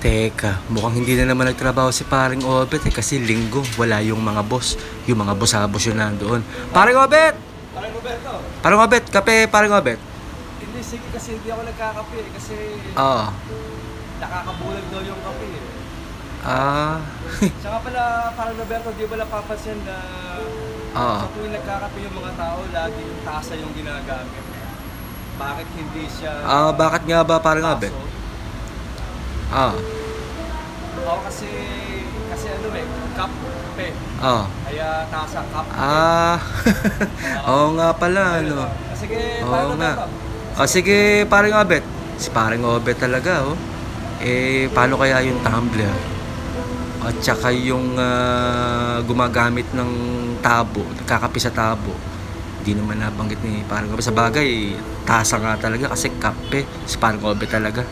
Teka, mukhang hindi na naman nagtrabaho si paring Obet kasi linggo, wala yung mga boss. Yung mga boss-abos yun nandoon. Paring Obet! Parang Roberto, Paring Obet, kape, paring Obet. hindi sige kasi hindi ako nagkakape eh, kasi Oo. nakakabulag daw yung kape eh. Ah. Saka pala, parang Roberto, di ba napapansin na Oo. sa tuwing nagkakape yung mga tao, laging tasa yung ginagamit. Bakit hindi siya Bakit nga ba paring Obet? baso? Ah. Oo, kasi ano eh, kape. Oo. Kaya tasa, kape. Oo nga pala, ano. Sige, Oo parang nga. Roberto. Sige, paring Obet. Si paring Obet talaga, oh. Paano kaya yung tumbler? At saka yung gumagamit ng tabo, nagkakape sa tabo. Hindi naman nabanggit ni parang Obet. Sa bagay, tasa nga talaga kasi kape. Si parang Obet talaga.